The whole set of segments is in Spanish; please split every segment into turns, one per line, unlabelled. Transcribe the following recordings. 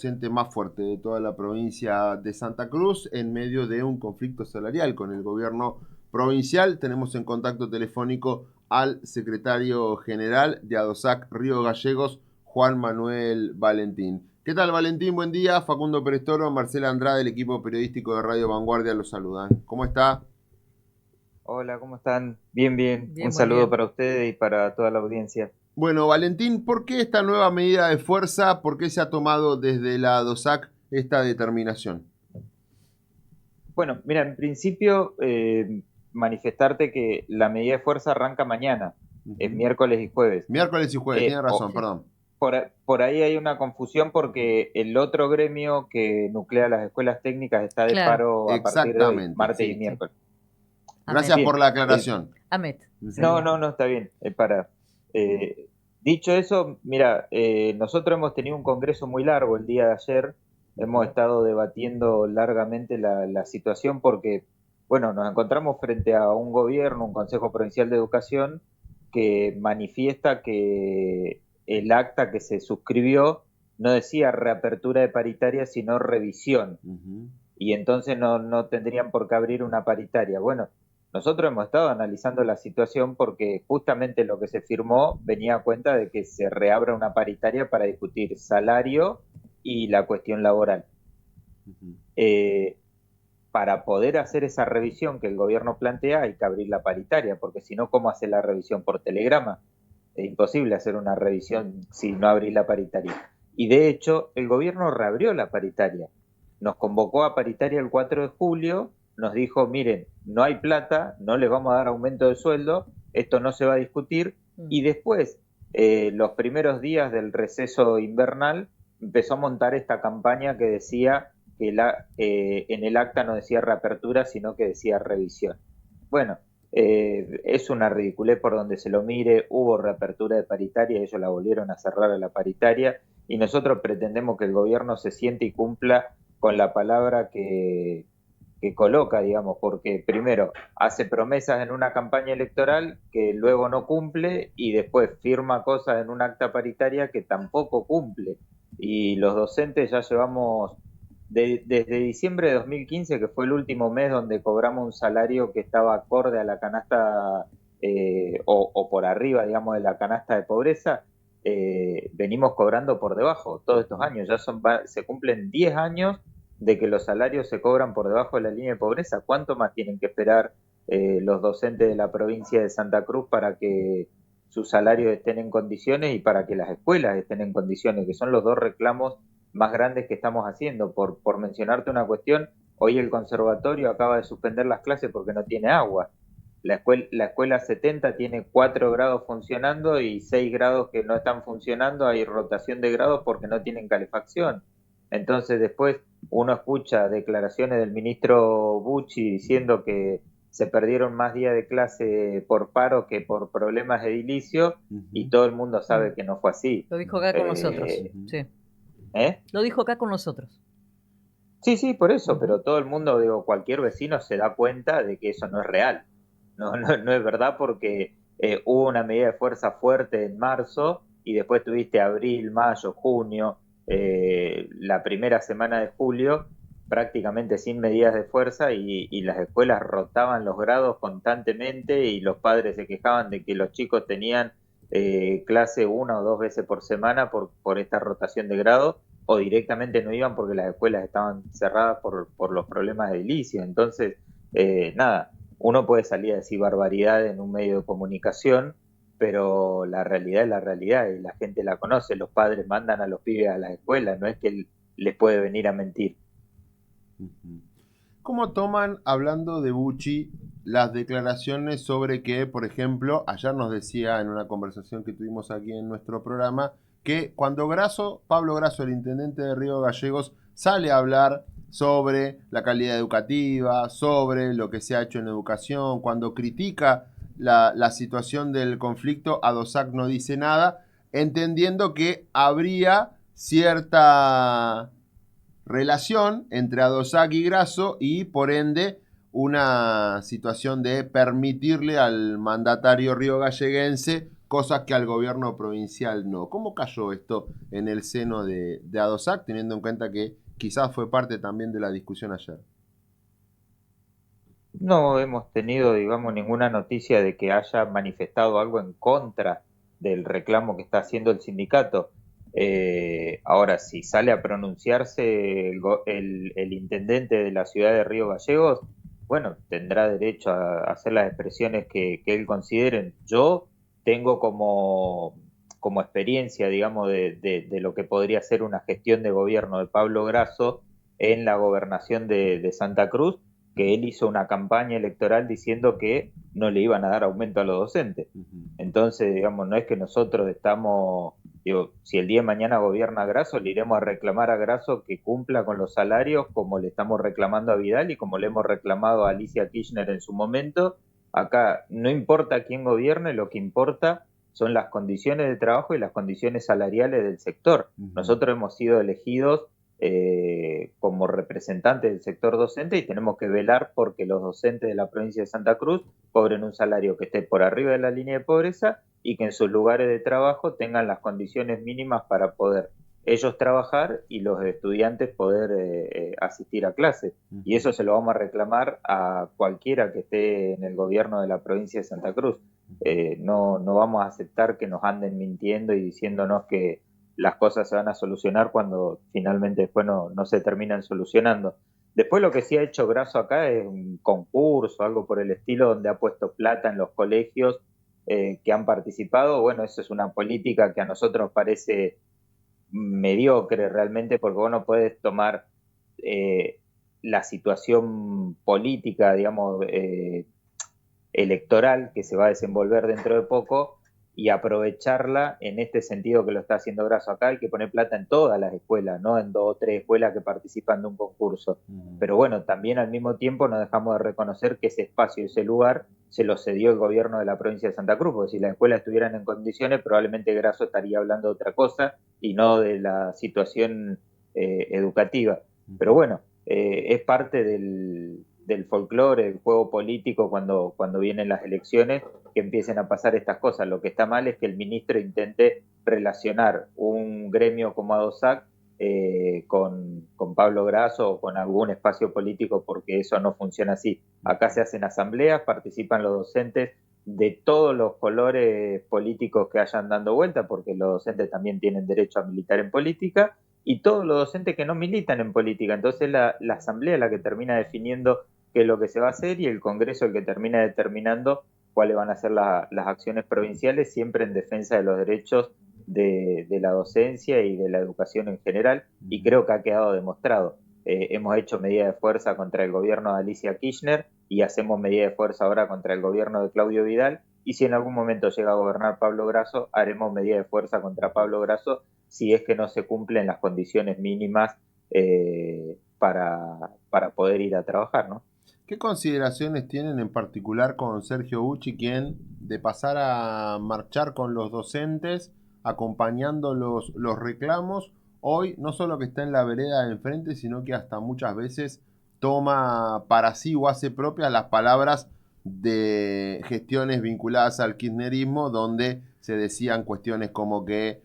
docente más fuerte de toda la provincia de Santa Cruz en medio de un conflicto salarial con el gobierno provincial. Tenemos en contacto telefónico al secretario general de ADOSAC Río Gallegos, Juan Manuel Valentín. ¿Qué tal, Valentín? Buen día. Facundo Pérez Toro, Marcela Andrade, el equipo periodístico de Radio Vanguardia los saludan. ¿Cómo está?
Hola, ¿cómo están? Bien, bien.
Bien,
Un
buen
saludo
día.
para ustedes y para toda la audiencia.
Bueno, Valentín, ¿por qué esta nueva medida de fuerza? ¿Por qué se ha tomado desde la ADOSAC esta determinación?
Bueno, mira, en principio manifestarte que la medida de fuerza arranca mañana, es
Uh-huh.
miércoles y jueves.
Miércoles y jueves, tiene
Eh, o-
razón, perdón.
por ahí hay una confusión porque el otro gremio que nuclea las escuelas técnicas está de
Claro,
paro a partir de hoy,
Exactamente,
martes y
sí.
sí.
miércoles.
AMET.
Gracias por
Bien,
la
eh,
aclaración.
AMET
Uh-huh.
no,
sería.
no, no, está bien. Dicho eso, mira, nosotros hemos tenido un congreso muy largo el día de ayer, hemos estado debatiendo largamente la situación porque, bueno, nos encontramos frente a un gobierno, un Consejo Provincial de Educación, que manifiesta que el acta que se suscribió no decía reapertura de paritaria, sino revisión,
Uh-huh.
y entonces no tendrían por qué abrir una paritaria. Bueno, nosotros hemos estado analizando la situación porque justamente lo que se firmó venía a cuenta de que se reabra una paritaria para discutir salario y la cuestión laboral.
Uh-huh.
Eh, para poder hacer esa revisión que el gobierno plantea hay que abrir la paritaria, porque si no, ¿cómo hacer la revisión por telegrama? Es imposible hacer una revisión si no abrís la paritaria. Y de hecho, el gobierno reabrió la paritaria. Nos convocó a paritaria el 4 de julio, nos dijo, miren, no hay plata, no les vamos a dar aumento de sueldo, esto no se va a discutir. Y después, los primeros días del receso invernal, empezó a montar esta campaña que decía que en el acta no decía reapertura, sino que decía revisión. Bueno, es una ridiculez por donde se lo mire, hubo reapertura de paritaria, ellos la volvieron a cerrar a la paritaria y nosotros pretendemos que el gobierno se siente y cumpla con la palabra que coloca, digamos, porque primero hace promesas en una campaña electoral que luego no cumple y después firma cosas en un acta paritaria que tampoco cumple. Y los docentes ya llevamos desde diciembre de 2015, que fue el último mes donde cobramos un salario que estaba acorde a la canasta o por arriba, digamos, de la canasta de pobreza, venimos cobrando por debajo todos estos años. Se cumplen 10 años de que los salarios se cobran por debajo de la línea de pobreza. ¿Cuánto más tienen que esperar los docentes de la provincia de Santa Cruz para que sus salarios estén en condiciones y para que las escuelas estén en condiciones, que son los dos reclamos más grandes que estamos haciendo? Por mencionarte una cuestión, hoy el conservatorio acaba de suspender las clases porque no tiene agua. La escuela 70 tiene 4 grados funcionando y 6 grados que no están funcionando, hay rotación de grados porque no tienen calefacción. Entonces después uno escucha declaraciones del ministro Bucci diciendo que se perdieron más días de clase por paro que por problemas edilicios y
Uh-huh.
todo el mundo
Mm.
sabe que no fue así.
Lo dijo acá con nosotros.
Eh,
Sí.
¿Eh?
Lo dijo acá con nosotros.
Sí, sí, por eso,
Ujú.
pero todo el mundo, digo, cualquier vecino se da cuenta de que eso no es real. No es verdad porque hubo una medida de fuerza fuerte en marzo y después tuviste abril, mayo, junio, la primera semana de julio prácticamente sin medidas de fuerza y las escuelas rotaban los grados constantemente y los padres se quejaban de que los chicos tenían clase una o dos veces por semana por esta rotación de grados o directamente no iban porque las escuelas estaban cerradas por los problemas edilicios. Entonces, nada, uno puede salir a decir barbaridad en un medio de comunicación, pero la realidad es la realidad y la gente la conoce. Los padres mandan a los pibes a las escuelas, no es que les puede venir a mentir.
Uh-huh. ¿Cómo toman, hablando de Bucci, las declaraciones sobre que, por ejemplo, ayer nos decía en una conversación que tuvimos aquí en nuestro programa, que cuando Pablo Grasso, el intendente de Río Gallegos, sale a hablar sobre la calidad educativa, sobre lo que se ha hecho en educación, cuando critica la situación del conflicto, ADOSAC no dice nada, entendiendo que habría cierta relación entre Adosac y Grasso y por ende una situación de permitirle al mandatario riogalleguense cosas que al gobierno provincial no. ¿Cómo cayó esto en el seno de ADOSAC, teniendo en cuenta que quizás fue parte también de la discusión ayer?
No hemos tenido, digamos, ninguna noticia de que haya manifestado algo en contra del reclamo que está haciendo el sindicato. Ahora, si sale a pronunciarse el intendente de la ciudad de Río Gallegos, bueno, tendrá derecho a hacer las expresiones que él considere. Yo tengo como experiencia, digamos, de lo que podría ser una gestión de gobierno de Pablo Grasso en la gobernación de Santa Cruz, que él hizo una campaña electoral diciendo que no le iban a dar aumento a los docentes. Entonces, digamos, no es que nosotros estamos, digo, si el día de mañana gobierna Grasso, le iremos a reclamar a Grasso que cumpla con los salarios como le estamos reclamando a Vidal y como le hemos reclamado a Alicia Kirchner en su momento. Acá no importa quién gobierne, lo que importa son las condiciones de trabajo y las condiciones salariales del sector. Nosotros hemos sido elegidos como representante del sector docente y tenemos que velar porque los docentes de la provincia de Santa Cruz cobren un salario que esté por arriba de la línea de pobreza y que en sus lugares de trabajo tengan las condiciones mínimas para poder ellos trabajar y los estudiantes poder asistir a clases. Y eso se lo vamos a reclamar a cualquiera que esté en el gobierno de la provincia de Santa Cruz. No vamos a aceptar que nos anden mintiendo y diciéndonos que las cosas se van a solucionar cuando finalmente después no se terminan solucionando. Después lo que sí ha hecho Grasso acá es un concurso, algo por el estilo, donde ha puesto plata en los colegios que han participado. Bueno, eso es una política que a nosotros nos parece mediocre realmente, porque vos no puedes tomar la situación política, digamos, electoral que se va a desenvolver dentro de poco y aprovecharla en este sentido que lo está haciendo Grasso acá. Hay que poner plata en todas las escuelas, no en 2 o 3 escuelas que participan de un concurso. Pero bueno, también al mismo tiempo no dejamos de reconocer que ese espacio, ese lugar, se lo cedió el gobierno de la provincia de Santa Cruz, porque si las escuelas estuvieran en condiciones, probablemente Grasso estaría hablando de otra cosa y no de la situación educativa. Pero bueno, es parte del folclore, del juego político cuando vienen las elecciones, que empiecen a pasar estas cosas. Lo que está mal es que el ministro intente relacionar un gremio como ADOSAC con Pablo Grasso o con algún espacio político, porque eso no funciona así. Acá se hacen asambleas, participan los docentes de todos los colores políticos que hayan dando vuelta, porque los docentes también tienen derecho a militar en política, y todos los docentes que no militan en política. Entonces la asamblea es la que termina definiendo qué es lo que se va a hacer y el Congreso el que termina determinando cuáles van a ser las acciones provinciales, siempre en defensa de los derechos de la docencia y de la educación en general, y creo que ha quedado demostrado. Hemos hecho medidas de fuerza contra el gobierno de Alicia Kirchner y hacemos medidas de fuerza ahora contra el gobierno de Claudio Vidal, y si en algún momento llega a gobernar Pablo Grasso, haremos medidas de fuerza contra Pablo Grasso si es que no se cumplen las condiciones mínimas para poder ir a trabajar, ¿no?
¿Qué consideraciones tienen en particular con Sergio Bucci, quien de pasar a marchar con los docentes, acompañando los reclamos, hoy no solo que está en la vereda de enfrente, sino que hasta muchas veces toma para sí o hace propias las palabras de gestiones vinculadas al kirchnerismo, donde se decían cuestiones como que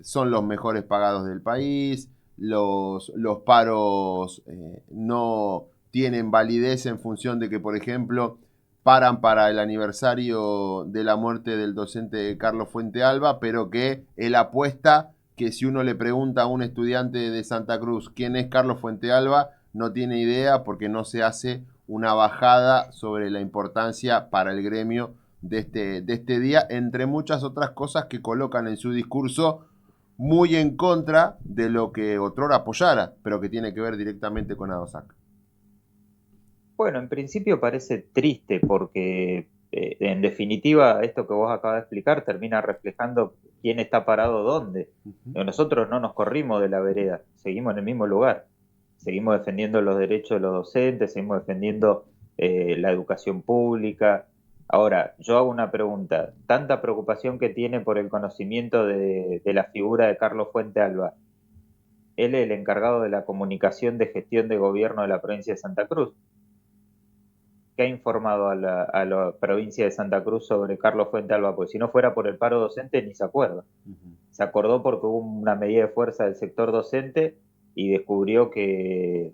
son los mejores pagados del país, los paros no tienen validez en función de que, por ejemplo, paran para el aniversario de la muerte del docente Carlos Fuentealba, pero que él apuesta que si uno le pregunta a un estudiante de Santa Cruz quién es Carlos Fuentealba, no tiene idea porque no se hace una bajada sobre la importancia para el gremio de este día, entre muchas otras cosas que colocan en su discurso muy en contra de lo que otrora apoyara, pero que tiene que ver directamente con ADOSAC.
Bueno, en principio parece triste porque en definitiva esto que vos acabas de explicar termina reflejando quién está parado dónde. Nosotros no nos corrimos de la vereda, seguimos en el mismo lugar, seguimos defendiendo los derechos de los docentes, seguimos defendiendo la educación pública. Ahora, yo hago una pregunta, tanta preocupación que tiene por el conocimiento de la figura de Carlos Fuentealba, él es el encargado de la comunicación de gestión de gobierno de la provincia de Santa Cruz. ha informado a la provincia de Santa Cruz sobre Carlos Fuentealba? Porque si no fuera por el paro docente ni se acuerda. Se acordó porque hubo una medida de fuerza del sector docente y descubrió que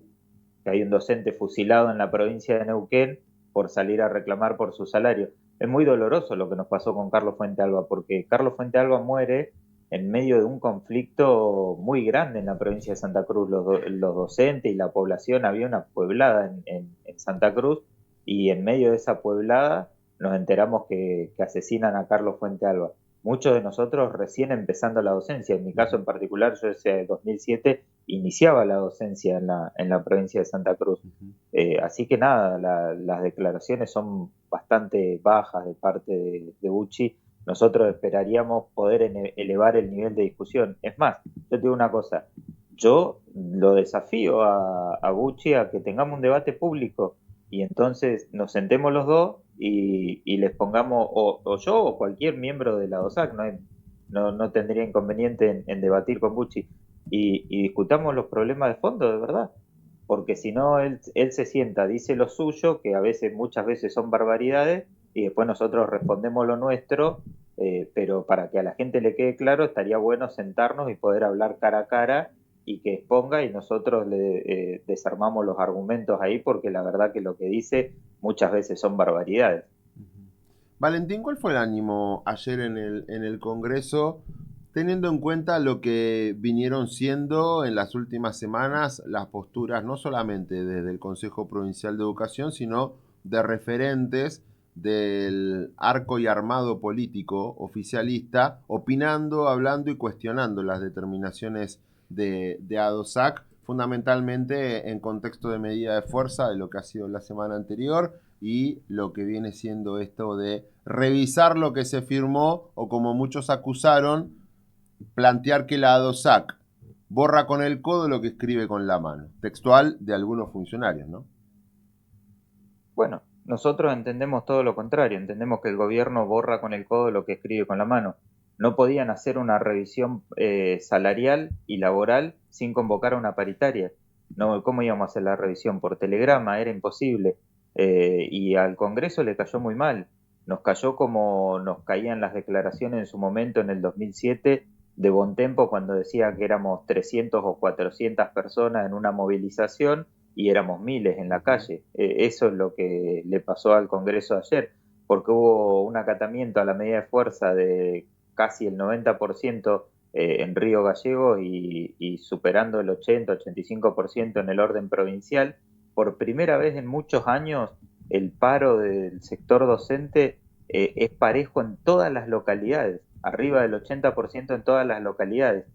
hay un docente fusilado en la provincia de Neuquén por salir a reclamar por su salario. Es muy doloroso lo que nos pasó con Carlos Fuentealba, porque Carlos Fuentealba muere en medio de un conflicto muy grande en la provincia de Santa Cruz. Los docentes y la población, había una pueblada en Santa Cruz, y en medio de esa pueblada nos enteramos que asesinan a Carlos Fuentealba. Muchos de nosotros recién empezando la docencia, en mi caso en particular, yo desde 2007 iniciaba la docencia en la provincia de Santa Cruz. Así que nada, las declaraciones son bastante bajas de parte de Bucci. Nosotros esperaríamos poder elevar el nivel de discusión. Es más, yo te digo una cosa, yo lo desafío a Bucci a que tengamos un debate público y entonces nos sentemos los dos y les pongamos, o yo o cualquier miembro de la DOSAC, no tendría inconveniente en debatir con Bucci y discutamos los problemas de fondo de verdad, porque si no él se sienta, dice lo suyo, que a veces, muchas veces son barbaridades, y después nosotros respondemos lo nuestro, pero para que a la gente le quede claro, estaría bueno sentarnos y poder hablar cara a cara y que exponga y nosotros le desarmamos los argumentos ahí, porque la verdad que lo que dice muchas veces son barbaridades.
Valentín, ¿cuál fue el ánimo ayer en el Congreso, teniendo en cuenta lo que vinieron siendo en las últimas semanas las posturas no solamente desde el Consejo Provincial de Educación, sino de referentes del arco y armado político oficialista, opinando, hablando y cuestionando las determinaciones de ADOSAC, fundamentalmente en contexto de medida de fuerza de lo que ha sido la semana anterior y lo que viene siendo esto de revisar lo que se firmó o, como muchos acusaron, plantear que la ADOSAC borra con el codo lo que escribe con la mano, textual de algunos funcionarios, ¿no?
Bueno, nosotros entendemos todo lo contrario, entendemos que el gobierno borra con el codo lo que escribe con la mano. No podían hacer una revisión salarial y laboral sin convocar a una paritaria. No, ¿cómo íbamos a hacer la revisión? Por telegrama, era imposible. Y al Congreso le cayó muy mal. Nos cayó como nos caían las declaraciones en su momento en el 2007 de Bontempo, cuando decía que éramos 300 o 400 personas en una movilización y éramos miles en la calle. Eso es lo que le pasó al Congreso ayer, porque hubo un acatamiento a la medida de fuerza de casi el 90% en Río Gallegos y superando el 80-85% en el orden provincial. Por primera vez en muchos años, el paro del sector docente es parejo en todas las localidades, arriba del 80% en todas las localidades.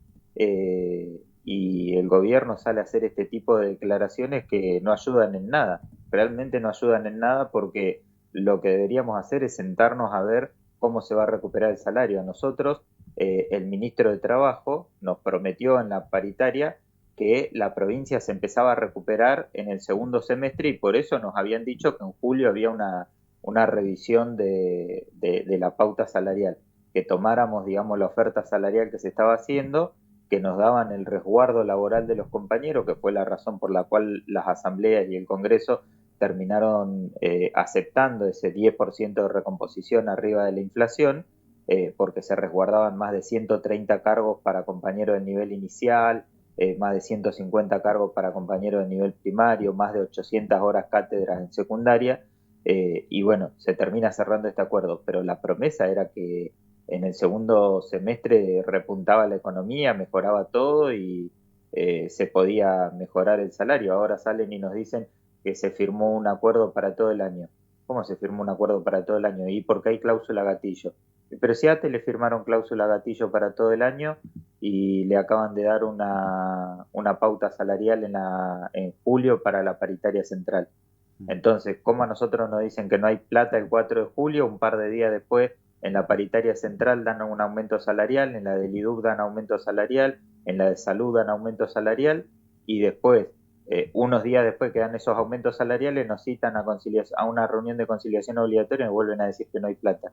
Y el gobierno sale a hacer este tipo de declaraciones que no ayudan en nada, realmente no ayudan en nada, porque lo que deberíamos hacer es sentarnos a ver cómo se va a recuperar el salario. A nosotros, el ministro de Trabajo nos prometió en la paritaria que la provincia se empezaba a recuperar en el segundo semestre, y por eso nos habían dicho que en julio había una revisión de la pauta salarial, que tomáramos, digamos, la oferta salarial que se estaba haciendo, que nos daban el resguardo laboral de los compañeros, que fue la razón por la cual las asambleas y el Congreso terminaron aceptando ese 10% de recomposición arriba de la inflación, porque se resguardaban más de 130 cargos para compañeros del nivel inicial, más de 150 cargos para compañeros de nivel primario, más de 800 horas cátedras en secundaria, y bueno, se termina cerrando este acuerdo, pero la promesa era que en el segundo semestre repuntaba la economía, mejoraba todo y se podía mejorar el salario. Ahora salen y nos dicen que se firmó un acuerdo para todo el año. ¿Cómo se firmó un acuerdo para todo el año? ¿Y por qué hay cláusula gatillo? Pero si a ATE le firmaron cláusula gatillo para todo el año y le acaban de dar una pauta salarial en julio para la paritaria central. Entonces, ¿cómo a nosotros nos dicen que no hay plata el 4 de julio? Un par de días después, en la paritaria central dan un aumento salarial, en la del IDUC dan aumento salarial, en la de salud dan aumento salarial, y después, unos días después que dan esos aumentos salariales, nos citan a una reunión de conciliación obligatoria y nos vuelven a decir que no hay plata.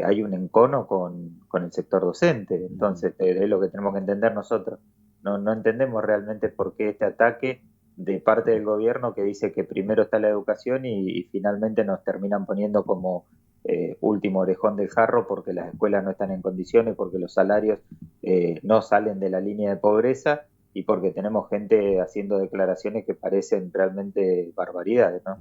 Hay un encono con el sector docente, entonces es lo que tenemos que entender nosotros. No entendemos realmente por qué este ataque de parte del gobierno que dice que primero está la educación y finalmente nos terminan poniendo como último orejón del jarro porque las escuelas no están en condiciones, porque los salarios no salen de la línea de pobreza y porque tenemos gente haciendo declaraciones que parecen realmente barbaridades, ¿no?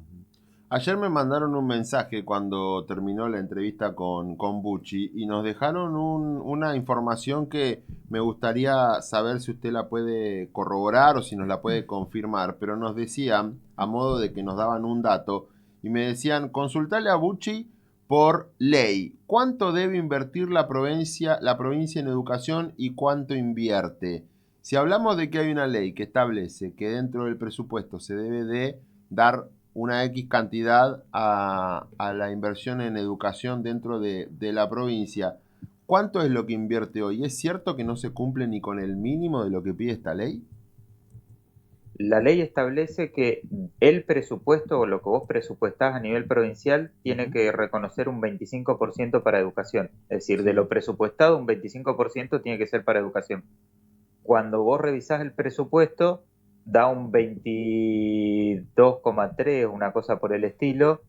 Ayer me mandaron un mensaje cuando terminó la entrevista con Bucci y nos dejaron una información que me gustaría saber si usted la puede corroborar o si nos la puede confirmar, pero nos decían, a modo de que nos daban un dato, y me decían, consultale a Bucci por ley, ¿cuánto debe invertir la provincia en educación y cuánto invierte? Si hablamos de que hay una ley que establece que dentro del presupuesto se debe de dar una X cantidad a la inversión en educación dentro de la provincia, ¿cuánto es lo que invierte hoy? ¿Es cierto que no se cumple ni con el mínimo de lo que pide esta ley?
La ley establece que el presupuesto o lo que vos presupuestás a nivel provincial tiene que reconocer un 25% para educación. Es decir, de lo presupuestado, un 25% tiene que ser para educación. Cuando vos revisás el presupuesto, da un 22,3, una cosa por el estilo,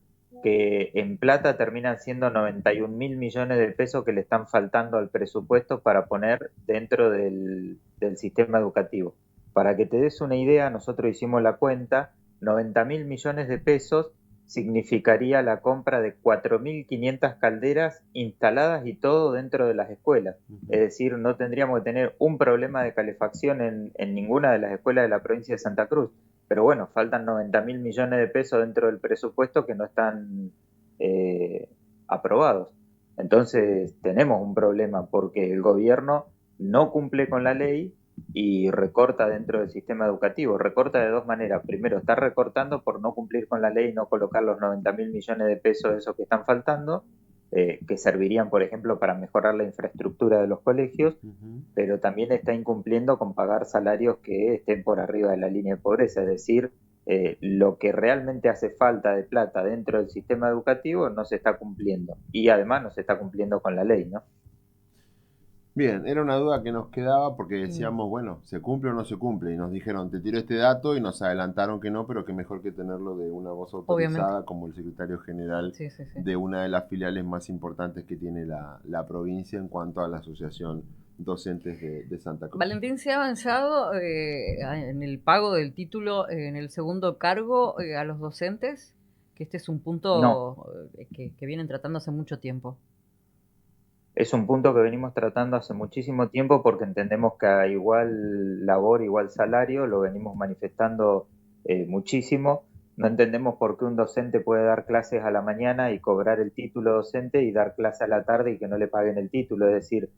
que en plata terminan siendo 91.000 millones de pesos que le están faltando al presupuesto para poner dentro del sistema educativo. Para que te des una idea, nosotros hicimos la cuenta, 90.000 millones de pesos significaría la compra de 4.500 calderas instaladas y todo dentro de las escuelas. Es decir, no tendríamos que tener un problema de calefacción en ninguna de las escuelas de la provincia de Santa Cruz. Pero bueno, faltan 90.000 millones de pesos dentro del presupuesto que no están aprobados. Entonces tenemos un problema porque el gobierno no cumple con la ley y recorta dentro del sistema educativo. Recorta de dos maneras. Primero, está recortando por no cumplir con la ley y no colocar los 90.000 millones de pesos esos que están faltando, que servirían, por ejemplo, para mejorar la infraestructura de los colegios, pero también está incumpliendo con pagar salarios que estén por arriba de la línea de pobreza. Es decir, lo que realmente hace falta de plata dentro del sistema educativo no se está cumpliendo. Y además no se está cumpliendo con la ley, ¿no?
Bien, era una duda que nos quedaba porque decíamos, bueno, ¿se cumple o no se cumple? Y nos dijeron, te tiro este dato y nos adelantaron que no, pero que mejor que tenerlo de una voz autorizada, obviamente, como el secretario general de una de las filiales más importantes que tiene la provincia en cuanto a la asociación docentes de Santa Cruz.
Valentín, ¿se ha avanzado en el pago del título en el segundo cargo a los docentes? Que este es un punto que vienen tratando hace mucho tiempo.
Es un punto que venimos tratando hace muchísimo tiempo porque entendemos que a igual labor, igual salario, lo venimos manifestando muchísimo. No entendemos por qué un docente puede dar clases a la mañana y cobrar el título docente y dar clase a la tarde y que no le paguen el título. Es decir,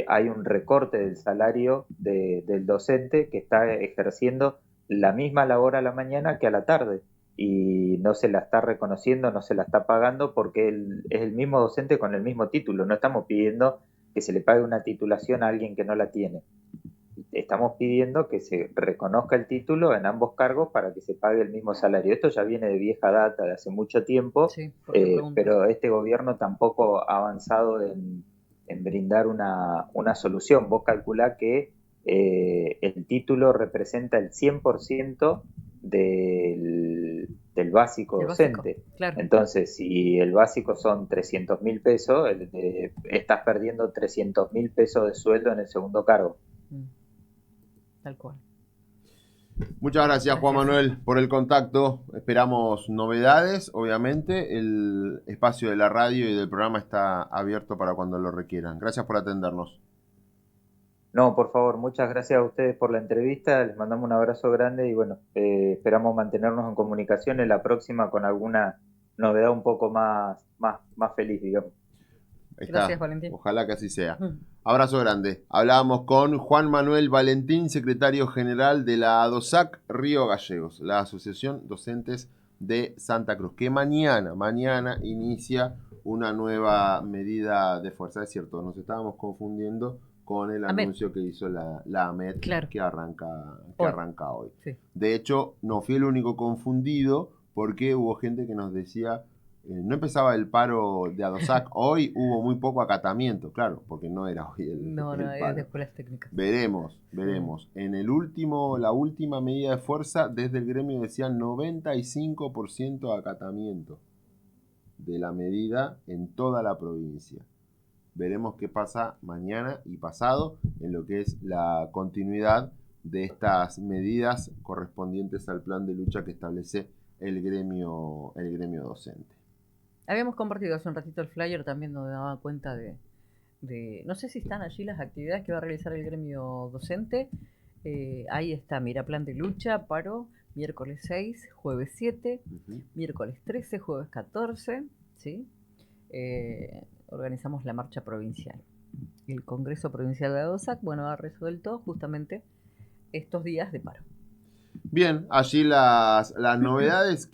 hay un recorte del salario del docente que está ejerciendo la misma labor a la mañana que a la tarde y no se la está reconociendo, no se la está pagando porque él es el mismo docente con el mismo título. No estamos pidiendo que se le pague una titulación a alguien que no la tiene. Estamos pidiendo que se reconozca el título en ambos cargos para que se pague el mismo salario. Esto ya viene de vieja data, de hace mucho tiempo, sí, pero este gobierno tampoco ha avanzado en brindar una solución. Vos calculá que el título representa el 100% del básico docente. Claro. Entonces, si el básico son 300.000 pesos, estás perdiendo 300.000 pesos de sueldo en el segundo cargo.
Tal cual.
Muchas gracias, Juan Manuel, por el contacto. Esperamos novedades, obviamente. El espacio de la radio y del programa está abierto para cuando lo requieran. Gracias por atendernos.
No, por favor, muchas gracias a ustedes por la entrevista, les mandamos un abrazo grande y bueno, esperamos mantenernos en comunicación en la próxima con alguna novedad un poco más feliz, digamos.
Gracias, Valentín.
Ojalá que así sea. Abrazo grande. Hablábamos con Juan Manuel Valentín, secretario general de la ADOSAC Río Gallegos, la Asociación Docentes de Santa Cruz, que mañana inicia una nueva medida de fuerza. Es cierto, nos estábamos confundiendo con el anuncio que hizo la AMET, claro, que arranca hoy. Sí. De hecho, no fui el único confundido porque hubo gente que nos decía no empezaba el paro de ADOSAC hoy, hubo muy poco acatamiento, claro, porque no era hoy el
es de
paro.
escuelas técnicas.
Veremos. En la última medida de fuerza, desde el gremio decían 95% de acatamiento de la medida en toda la provincia. Veremos qué pasa mañana y pasado en lo que es la continuidad de estas medidas correspondientes al plan de lucha que establece el gremio docente.
Habíamos compartido hace un ratito el flyer también donde daba cuenta de no sé si están allí las actividades que va a realizar el gremio docente. Ahí está, mira, plan de lucha, paro, miércoles 6, jueves 7, miércoles 13, jueves 14, ¿sí? Organizamos la marcha provincial. El Congreso Provincial de ADOSAC, bueno, ha resuelto justamente estos días de paro.
Bien, allí las novedades.